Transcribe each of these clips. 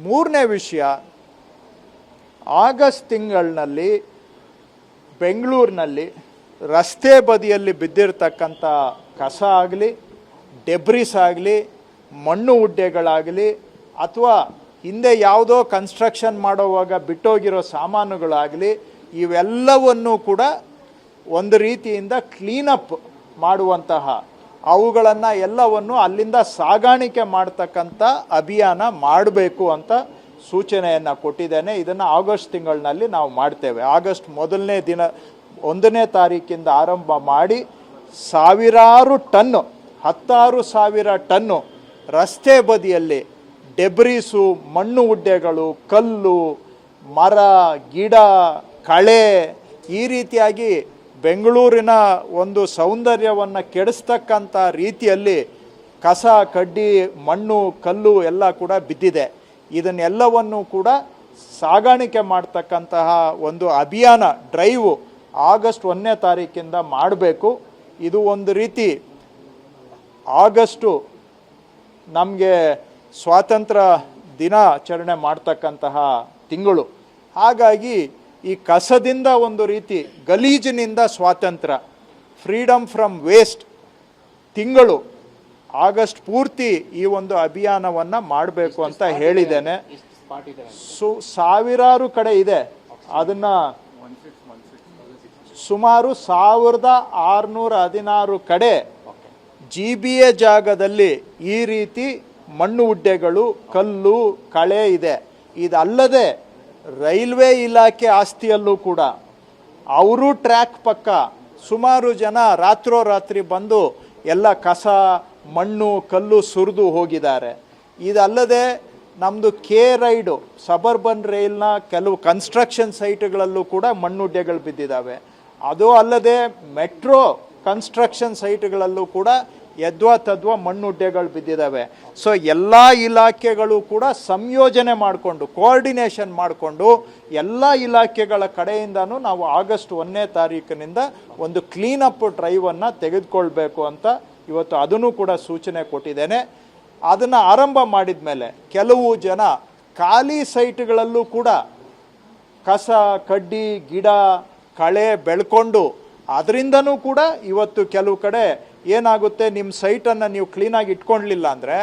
ಮೂರನೇ ವಿಷಯ, ಆಗಸ್ಟ್ ತಿಂಗಳಿನಲ್ಲಿ ಬೆಂಗಳೂರಿನಲ್ಲಿ ರಸ್ತೆ ಬದಿಯಲ್ಲಿ ಬಿದ್ದಿರ್ತಕ್ಕಂಥ ಕಸ ಆಗಲಿ, ಡೆಬ್ರಿಸ್ ಆಗಲಿ, ಮಣ್ಣು ಉಡ್ಡೆಗಳಾಗಲಿ, ಅಥವಾ ಹಿಂದೆ ಯಾವುದೋ ಕನ್ಸ್ಟ್ರಕ್ಷನ್ ಮಾಡೋವಾಗ ಬಿಟ್ಟೋಗಿರೋ ಸಾಮಾನುಗಳಾಗಲಿ, ಇವೆಲ್ಲವನ್ನೂ ಕೂಡ ಒಂದು ರೀತಿಯಿಂದ ಕ್ಲೀನಪ್ ಮಾಡುವಂತಹ, ಅವುಗಳನ್ನು ಎಲ್ಲವನ್ನು ಅಲ್ಲಿಂದ ಸಾಗಾಣಿಕೆ ಮಾಡ್ತಕ್ಕಂಥ ಅಭಿಯಾನ ಮಾಡಬೇಕು ಅಂತ ಸೂಚನೆಯನ್ನು ಕೊಟ್ಟಿದ್ದೇನೆ. ಇದನ್ನು ಆಗಸ್ಟ್ ತಿಂಗಳಿನಲ್ಲಿ ನಾವು ಮಾಡ್ತೇವೆ. ಆಗಸ್ಟ್ ಮೊದಲನೇ ದಿನ 1ನೇ ತಾರೀಕಿಂದ ಆರಂಭ ಮಾಡಿ ಸಾವಿರಾರು ಟನ್ನು, 16,000 ಟನ್ನು ರಸ್ತೆ ಬದಿಯಲ್ಲಿ ಡೆಬ್ರೀಸು, ಮಣ್ಣು ಉಡ್ಡೆಗಳು, ಕಲ್ಲು, ಮರ, ಗಿಡ, ಕಳೆ, ಈ ರೀತಿಯಾಗಿ ಬೆಂಗಳೂರಿನ ಒಂದು ಸೌಂದರ್ಯವನ್ನು ಕೆಡಿಸ್ತಕ್ಕಂಥ ರೀತಿಯಲ್ಲಿ ಕಸ, ಕಡ್ಡಿ, ಮಣ್ಣು, ಕಲ್ಲು ಎಲ್ಲ ಕೂಡ ಬಿದ್ದಿದೆ. ಇದನ್ನೆಲ್ಲವನ್ನು ಕೂಡ ಸಾಗಾಣಿಕೆ ಮಾಡ್ತಕ್ಕಂತಹ ಒಂದು ಅಭಿಯಾನ, ಡ್ರೈವು ಆಗಸ್ಟ್ 1ನೇ ತಾರೀಕಿಂದ ಮಾಡಬೇಕು. ಇದು ಒಂದು ರೀತಿ ಆಗಸ್ಟು ನಮಗೆ ಸ್ವಾತಂತ್ರ್ಯ ದಿನಾಚರಣೆ ಮಾಡ್ತಕ್ಕಂತಹ ತಿಂಗಳು. ಹಾಗಾಗಿ ಈ ಕಸದಿಂದ ಒಂದು ರೀತಿ, ಗಲೀಜಿನಿಂದ ಸ್ವಾತಂತ್ರ್ಯ, ಫ್ರೀಡಮ್ ಫ್ರಮ್ ವೇಸ್ಟ್ ತಿಂಗಳು ಆಗಸ್ಟ್ ಪೂರ್ತಿ ಈ ಒಂದು ಅಭಿಯಾನವನ್ನು ಮಾಡಬೇಕು ಅಂತ ಹೇಳಿದ್ದೇನೆ. ಸಾವಿರಾರು ಕಡೆ ಇದೆ. ಅದನ್ನು ಸುಮಾರು 1616 ಕಡೆ GBA ಜಾಗದಲ್ಲಿ ಈ ರೀತಿ ಮಣ್ಣು ಉಡ್ಡೆಗಳು, ಕಲ್ಲು, ಕಳೆ ಇದೆ. ಇದಲ್ಲದೆ ರೈಲ್ವೆ ಇಲಾಖೆ ಆಸ್ತಿಯಲ್ಲೂ ಕೂಡ ಅವರು ಟ್ರ್ಯಾಕ್ ಪಕ್ಕ ಸುಮಾರು ಜನ ರಾತ್ರೋರಾತ್ರಿ ಬಂದು ಎಲ್ಲ ಕಸ, ಮಣ್ಣು, ಕಲ್ಲು ಸುರಿದು ಹೋಗಿದ್ದಾರೆ. ಇದಲ್ಲದೆ ನಮ್ಮದು ರೈಡು, ಸಬರ್ಬನ್ ರೈಲ್ನ ಕೆಲವು ಕನ್ಸ್ಟ್ರಕ್ಷನ್ ಸೈಟ್ಗಳಲ್ಲೂ ಕೂಡ ಮಣ್ಣುಡ್ಡೆಗಳು ಬಿದ್ದಿದ್ದಾವೆ. ಅದು ಅಲ್ಲದೆ ಮೆಟ್ರೋ ಕನ್ಸ್ಟ್ರಕ್ಷನ್ ಸೈಟ್ಗಳಲ್ಲೂ ಕೂಡ ಯದ್ವಾ ತದ್ವಾ ಮಣ್ಣುಡ್ಡೆಗಳು ಬಿದ್ದಿದ್ದಾವೆ. ಸೊ ಎಲ್ಲ ಇಲಾಖೆಗಳು ಕೂಡ ಸಂಯೋಜನೆ ಮಾಡಿಕೊಂಡು, ಕೋಆರ್ಡಿನೇಷನ್ ಮಾಡಿಕೊಂಡು ಎಲ್ಲ ಇಲಾಖೆಗಳ ಕಡೆಯಿಂದನೂ ನಾವು ಆಗಸ್ಟ್ 1ನೇ ತಾರೀಕಿನಿಂದ ಒಂದು ಕ್ಲೀನಪ್ ಡ್ರೈವನ್ನು ತೆಗೆದುಕೊಳ್ಬೇಕು ಅಂತ ಇವತ್ತು ಅದನ್ನು ಕೂಡ ಸೂಚನೆ ಕೊಟ್ಟಿದ್ದೇನೆ. ಅದನ್ನು ಆರಂಭ ಮಾಡಿದ ಮೇಲೆ ಕೆಲವು ಜನ ಖಾಲಿ ಸೈಟ್ಗಳಲ್ಲೂ ಕೂಡ ಕಸ, ಕಡ್ಡಿ, ಗಿಡ, ಕಳೆ ಬೆಳ್ಕೊಂಡು ಅದರಿಂದನೂ ಕೂಡ ಇವತ್ತು ಕೆಲವು ಕಡೆ ಏನಾಗುತ್ತೆ, ನಿಮ್ಮ ಸೈಟನ್ನು ನೀವು ಕ್ಲೀನಾಗಿ ಇಟ್ಕೊಳ್ಲಿಲ್ಲ ಅಂದರೆ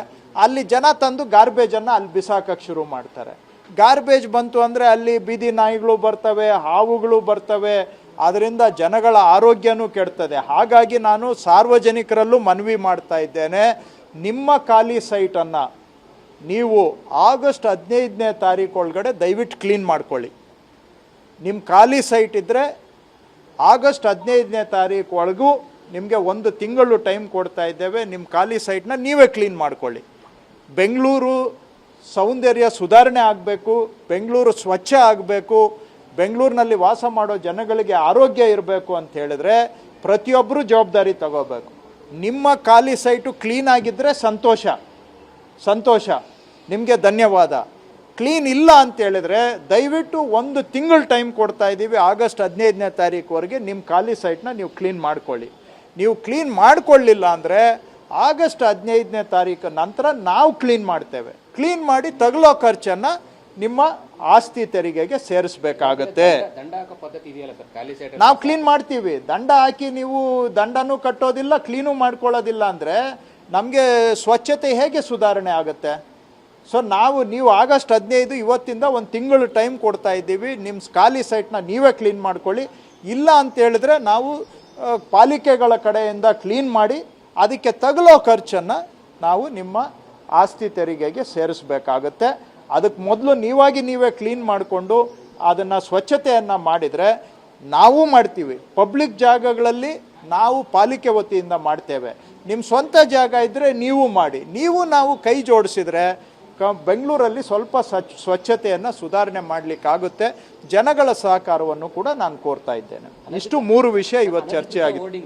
ಅಲ್ಲಿ ಜನ ತಂದು ಗಾರ್ಬೇಜನ್ನು ಅಲ್ಲಿ ಬಿಸಾಕಕ್ಕೆ ಶುರು ಮಾಡ್ತಾರೆ. ಗಾರ್ಬೇಜ್ ಬಂತು ಅಂದರೆ ಅಲ್ಲಿ ಬೀದಿ ನಾಯಿಗಳು ಬರ್ತವೆ, ಹಾವುಗಳು ಬರ್ತವೆ, ಅದರಿಂದ ಜನಗಳ ಆರೋಗ್ಯನೂ ಕೆಡ್ತದೆ. ಹಾಗಾಗಿ ನಾನು ಸಾರ್ವಜನಿಕರಲ್ಲೂ ಮನವಿ ಮಾಡ್ತಾ ಇದ್ದೇನೆ, ನಿಮ್ಮ ಖಾಲಿ ಸೈಟನ್ನು ನೀವು ಆಗಸ್ಟ್ 15ನೇ ತಾರೀಕು ಒಳಗಡೆ ದಯವಿಟ್ಟು ಕ್ಲೀನ್ ಮಾಡ್ಕೊಳ್ಳಿ. ನಿಮ್ಮ ಖಾಲಿ ಸೈಟ್ ಇದ್ದರೆ ಆಗಸ್ಟ್ 15ನೇ ತಾರೀಕು ಒಳಗೂ ನಿಮಗೆ 1 ತಿಂಗಳು ಟೈಮ್ ಕೊಡ್ತಾ ಇದ್ದೇವೆ. ನಿಮ್ಮ ಖಾಲಿ ಸೈಟ್ನ ನೀವೇ ಕ್ಲೀನ್ ಮಾಡ್ಕೊಳ್ಳಿ. ಬೆಂಗಳೂರು ಸೌಂದರ್ಯ ಸುಧಾರಣೆ ಆಗಬೇಕು, ಬೆಂಗಳೂರು ಸ್ವಚ್ಛ ಆಗಬೇಕು, ಬೆಂಗಳೂರಿನಲ್ಲಿ ವಾಸ ಮಾಡೋ ಜನಗಳಿಗೆ ಆರೋಗ್ಯ ಇರಬೇಕು ಅಂತ ಹೇಳಿದ್ರೆ ಪ್ರತಿಯೊಬ್ಬರು ಜವಾಬ್ದಾರಿ ತಗೋಬೇಕು. ನಿಮ್ಮ ಖಾಲಿ ಸೈಟು ಕ್ಲೀನ್ ಆಗಿದ್ದರೆ ಸಂತೋಷ, ನಿಮಗೆ ಧನ್ಯವಾದ. ಕ್ಲೀನ್ ಇಲ್ಲ ಅಂತ ಹೇಳಿದ್ರೆ ದಯವಿಟ್ಟು 1 ತಿಂಗಳು ಟೈಮ್ ಕೊಡ್ತಾ ಇದ್ದೀವಿ, ಆಗಸ್ಟ್ 15ನೇ ತಾರೀಕುವರೆಗೆ ನಿಮ್ಮ ಖಾಲಿ ಸೈಟ್ನ ನೀವು ಕ್ಲೀನ್ ಮಾಡ್ಕೊಳ್ಳಿ. ನೀವು ಕ್ಲೀನ್ ಮಾಡ್ಕೊಳ್ಳಿಲ್ಲ ಅಂದರೆ ಆಗಸ್ಟ್ 15ನೇ ತಾರೀಕು ನಂತರ ನಾವು ಕ್ಲೀನ್ ಮಾಡ್ತೇವೆ. ಕ್ಲೀನ್ ಮಾಡಿ ತಗಲೋ ಖರ್ಚನ್ನು ನಿಮ್ಮ ಆಸ್ತಿ ತೆರಿಗೆಗೆ ಸೇರಿಸಬೇಕಾಗತ್ತೆ. ನಾವು ಕ್ಲೀನ್ ಮಾಡ್ತೀವಿ, ದಂಡ ಹಾಕಿ ನೀವು ದಂಡನೂ ಕಟ್ಟೋದಿಲ್ಲ, ಕ್ಲೀನು ಮಾಡ್ಕೊಳ್ಳೋದಿಲ್ಲ ಅಂದರೆ ನಮಗೆ ಸ್ವಚ್ಛತೆ ಹೇಗೆ ಸುಧಾರಣೆ ಆಗುತ್ತೆ? ಸೊ ನೀವು ಆಗಸ್ಟ್ 15 ಇವತ್ತಿಂದ 1 ತಿಂಗಳು ಟೈಮ್ ಕೊಡ್ತಾ ಇದ್ದೀವಿ. ನಿಮ್ಮ ಖಾಲಿ ಸೈಟ್ನ ನೀವೇ ಕ್ಲೀನ್ ಮಾಡ್ಕೊಳ್ಳಿ. ಇಲ್ಲ ಅಂತ ಹೇಳಿದ್ರೆ ನಾವು ಪಾಲಿಕೆಗಳ ಕಡೆಯಿಂದ ಕ್ಲೀನ್ ಮಾಡಿ ಅದಕ್ಕೆ ತಗಲೋ ಖರ್ಚನ್ನು ನಾವು ನಿಮ್ಮ ಆಸ್ತಿ ತೆರಿಗೆಗೆ ಸೇರಿಸಬೇಕಾಗತ್ತೆ. ಅದಕ್ಕೆ ಮೊದಲು ನೀವೇ ಕ್ಲೀನ್ ಮಾಡಿಕೊಂಡು ಅದನ್ನು ಸ್ವಚ್ಛತೆಯನ್ನು ಮಾಡಿದರೆ ನಾವು ಮಾಡ್ತೀವಿ. ಪಬ್ಲಿಕ್ ಜಾಗಗಳಲ್ಲಿ ನಾವು ಪಾಲಿಕೆ ವತಿಯಿಂದ ಮಾಡ್ತೇವೆ. ನಿಮ್ಮ ಸ್ವಂತ ಜಾಗ ಇದ್ದರೆ ನೀವು ಮಾಡಿ. ನಾವು ಕೈ ಜೋಡಿಸಿದರೆ ಬೆಂಗಳೂರಲ್ಲಿ ಸ್ವಲ್ಪ ಸ್ವಚ್ಛತೆಯನ್ನು ಸುಧಾರಣೆ ಮಾಡಲಿಕ್ಕಾಗುತ್ತೆ. ಜನಗಳ ಸಹಕಾರವನ್ನು ಕೂಡ ನಾನು ಕೋರ್ತಾ ಇದ್ದೇನೆ. ಇಷ್ಟು 3 ವಿಷಯ ಇವತ್ತು ಚರ್ಚೆ ಆಗಿದೆ.